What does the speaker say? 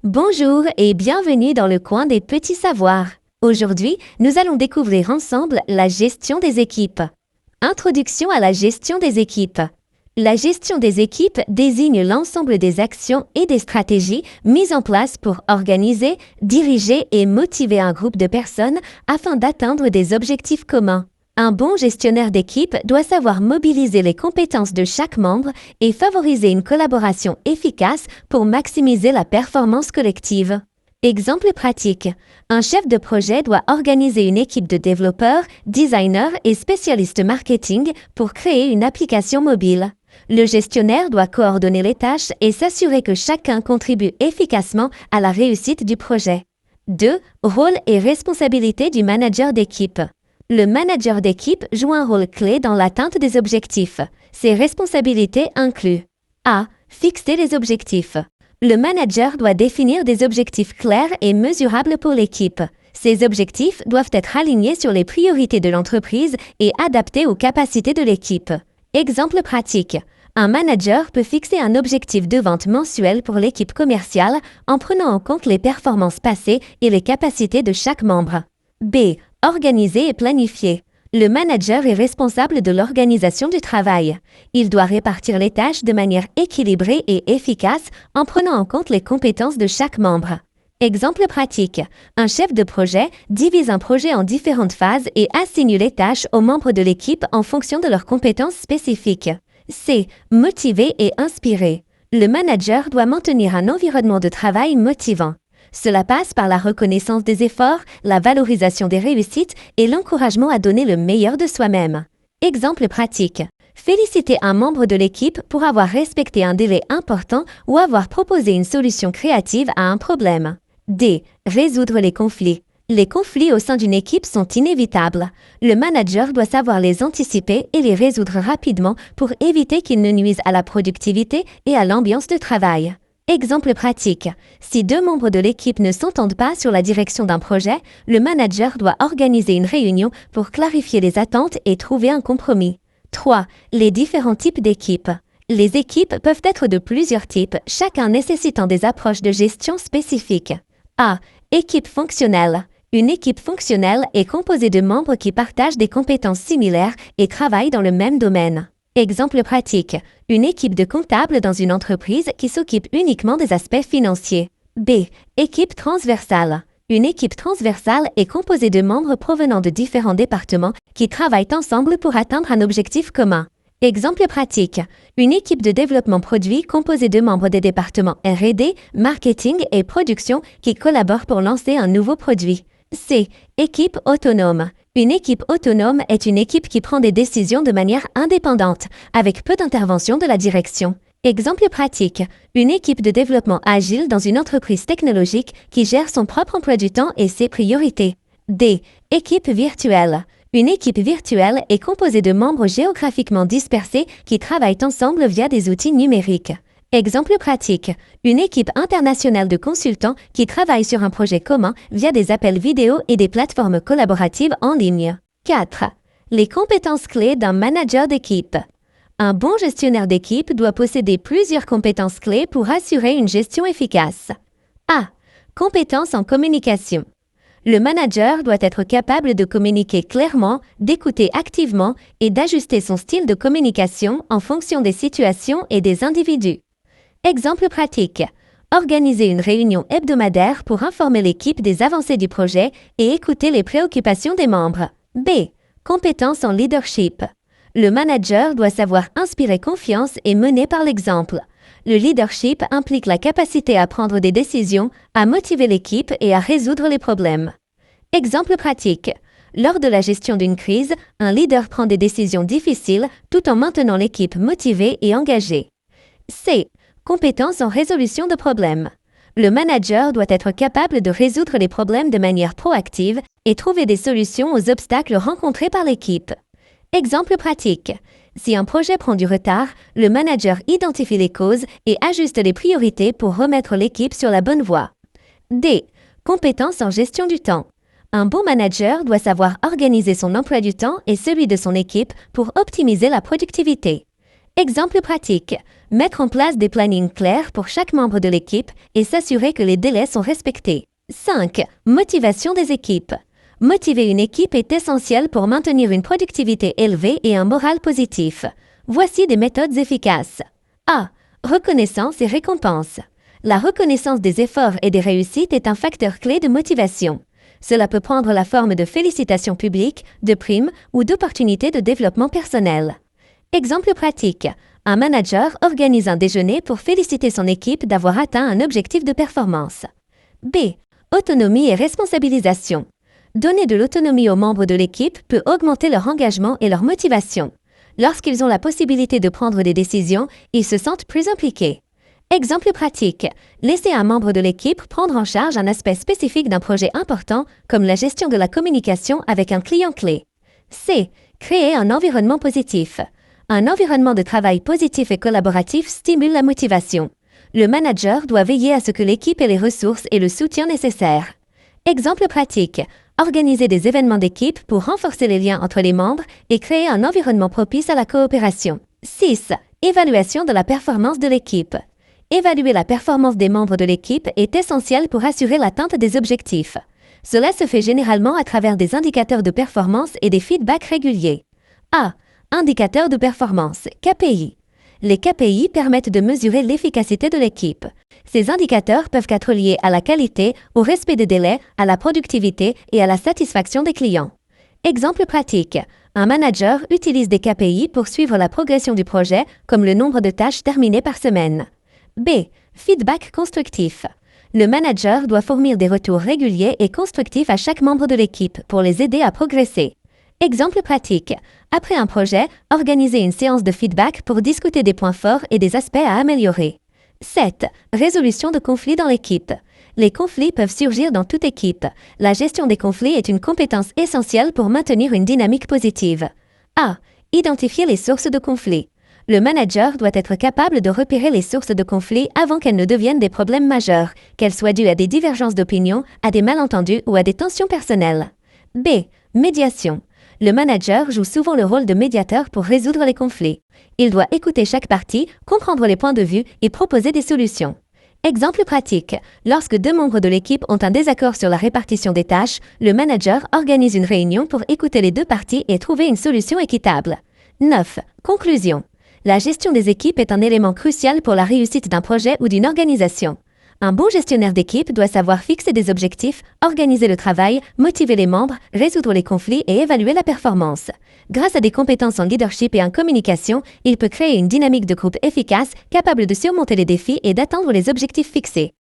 Bonjour et bienvenue dans le coin des petits savoirs. Aujourd'hui, nous allons découvrir ensemble la gestion des équipes. Introduction à la gestion des équipes. La gestion des équipes désigne l'ensemble des actions et des stratégies mises en place pour organiser, diriger et motiver un groupe de personnes afin d'atteindre des objectifs communs. Un bon gestionnaire d'équipe doit savoir mobiliser les compétences de chaque membre et favoriser une collaboration efficace pour maximiser la performance collective. Exemple pratique. Un chef de projet doit organiser une équipe de développeurs, designers et spécialistes marketing pour créer une application mobile. Le gestionnaire doit coordonner les tâches et s'assurer que chacun contribue efficacement à la réussite du projet. 2. Rôle et responsabilité du manager d'équipe. Le manager d'équipe joue un rôle clé dans l'atteinte des objectifs. Ses responsabilités incluent A. Fixer les objectifs. Le manager doit définir des objectifs clairs et mesurables pour l'équipe. Ces objectifs doivent être alignés sur les priorités de l'entreprise et adaptés aux capacités de l'équipe. Exemple pratique. Un manager peut fixer un objectif de vente mensuel pour l'équipe commerciale en prenant en compte les performances passées et les capacités de chaque membre. B. Organiser et planifier. Le manager est responsable de l'organisation du travail. Il doit répartir les tâches de manière équilibrée et efficace en prenant en compte les compétences de chaque membre. Exemple pratique. Un chef de projet divise un projet en différentes phases et assigne les tâches aux membres de l'équipe en fonction de leurs compétences spécifiques. C. Motiver et inspirer. Le manager doit maintenir un environnement de travail motivant. Cela passe par la reconnaissance des efforts, la valorisation des réussites et l'encouragement à donner le meilleur de soi-même. Exemple pratique. Féliciter un membre de l'équipe pour avoir respecté un délai important ou avoir proposé une solution créative à un problème. D. Résoudre les conflits. Les conflits au sein d'une équipe sont inévitables. Le manager doit savoir les anticiper et les résoudre rapidement pour éviter qu'ils ne nuisent à la productivité et à l'ambiance de travail. Exemple pratique. Si deux membres de l'équipe ne s'entendent pas sur la direction d'un projet, le manager doit organiser une réunion pour clarifier les attentes et trouver un compromis. 3. Les différents types d'équipes. Les équipes peuvent être de plusieurs types, chacun nécessitant des approches de gestion spécifiques. A. Équipe fonctionnelle. Une équipe fonctionnelle est composée de membres qui partagent des compétences similaires et travaillent dans le même domaine. Exemple pratique. Une équipe de comptables dans une entreprise qui s'occupe uniquement des aspects financiers. B. Équipe transversale. Une équipe transversale est composée de membres provenant de différents départements qui travaillent ensemble pour atteindre un objectif commun. Exemple pratique. Une équipe de développement produit composée de membres des départements R&D, marketing et production qui collaborent pour lancer un nouveau produit. C. Équipe autonome. Une équipe autonome est une équipe qui prend des décisions de manière indépendante, avec peu d'intervention de la direction. Exemple pratique. Une équipe de développement agile dans une entreprise technologique qui gère son propre emploi du temps et ses priorités. D. Équipe virtuelle. Une équipe virtuelle est composée de membres géographiquement dispersés qui travaillent ensemble via des outils numériques. Exemple pratique. Une équipe internationale de consultants qui travaille sur un projet commun via des appels vidéo et des plateformes collaboratives en ligne. 4. Les compétences clés d'un manager d'équipe. Un bon gestionnaire d'équipe doit posséder plusieurs compétences clés pour assurer une gestion efficace. A. Compétences en communication. Le manager doit être capable de communiquer clairement, d'écouter activement et d'ajuster son style de communication en fonction des situations et des individus. Exemple pratique. Organiser une réunion hebdomadaire pour informer l'équipe des avancées du projet et écouter les préoccupations des membres. B. Compétences en leadership. Le manager doit savoir inspirer confiance et mener par l'exemple. Le leadership implique la capacité à prendre des décisions, à motiver l'équipe et à résoudre les problèmes. Exemple pratique. Lors de la gestion d'une crise, un leader prend des décisions difficiles tout en maintenant l'équipe motivée et engagée. C. Compétences en résolution de problèmes. Le manager doit être capable de résoudre les problèmes de manière proactive et trouver des solutions aux obstacles rencontrés par l'équipe. Exemple pratique. Si un projet prend du retard, le manager identifie les causes et ajuste les priorités pour remettre l'équipe sur la bonne voie. D. Compétences en gestion du temps. Un bon manager doit savoir organiser son emploi du temps et celui de son équipe pour optimiser la productivité. Exemple pratique. Mettre en place des plannings clairs pour chaque membre de l'équipe et s'assurer que les délais sont respectés. 5. Motivation des équipes. Motiver une équipe est essentiel pour maintenir une productivité élevée et un moral positif. Voici des méthodes efficaces. A. Reconnaissance et récompense. La reconnaissance des efforts et des réussites est un facteur clé de motivation. Cela peut prendre la forme de félicitations publiques, de primes ou d'opportunités de développement personnel. Exemple pratique. Un manager organise un déjeuner pour féliciter son équipe d'avoir atteint un objectif de performance. B. Autonomie et responsabilisation. Donner de l'autonomie aux membres de l'équipe peut augmenter leur engagement et leur motivation. Lorsqu'ils ont la possibilité de prendre des décisions, ils se sentent plus impliqués. Exemple pratique. Laisser un membre de l'équipe prendre en charge un aspect spécifique d'un projet important, comme la gestion de la communication avec un client clé. C. Créer un environnement positif. Un environnement de travail positif et collaboratif stimule la motivation. Le manager doit veiller à ce que l'équipe ait les ressources et le soutien nécessaires. Exemple pratique. Organiser des événements d'équipe pour renforcer les liens entre les membres et créer un environnement propice à la coopération. 6. Évaluation de la performance de l'équipe. Évaluer la performance des membres de l'équipe est essentiel pour assurer l'atteinte des objectifs. Cela se fait généralement à travers des indicateurs de performance et des feedbacks réguliers. A. Indicateurs de performance, KPI. Les KPI permettent de mesurer l'efficacité de l'équipe. Ces indicateurs peuvent être liés à la qualité, au respect des délais, à la productivité et à la satisfaction des clients. Exemple pratique. Un manager utilise des KPI pour suivre la progression du projet, comme le nombre de tâches terminées par semaine. B. Feedback constructif. Le manager doit fournir des retours réguliers et constructifs à chaque membre de l'équipe pour les aider à progresser. Exemple pratique. Après un projet, organiser une séance de feedback pour discuter des points forts et des aspects à améliorer. 7. Résolution de conflits dans l'équipe. Les conflits peuvent surgir dans toute équipe. La gestion des conflits est une compétence essentielle pour maintenir une dynamique positive. A. Identifier les sources de conflits. Le manager doit être capable de repérer les sources de conflits avant qu'elles ne deviennent des problèmes majeurs, qu'elles soient dues à des divergences d'opinion, à des malentendus ou à des tensions personnelles. B. Médiation. Le manager joue souvent le rôle de médiateur pour résoudre les conflits. Il doit écouter chaque partie, comprendre les points de vue et proposer des solutions. Exemple pratique. Lorsque deux membres de l'équipe ont un désaccord sur la répartition des tâches, le manager organise une réunion pour écouter les deux parties et trouver une solution équitable. 9. Conclusion. La gestion des équipes est un élément crucial pour la réussite d'un projet ou d'une organisation. Un bon gestionnaire d'équipe doit savoir fixer des objectifs, organiser le travail, motiver les membres, résoudre les conflits et évaluer la performance. Grâce à des compétences en leadership et en communication, il peut créer une dynamique de groupe efficace, capable de surmonter les défis et d'atteindre les objectifs fixés.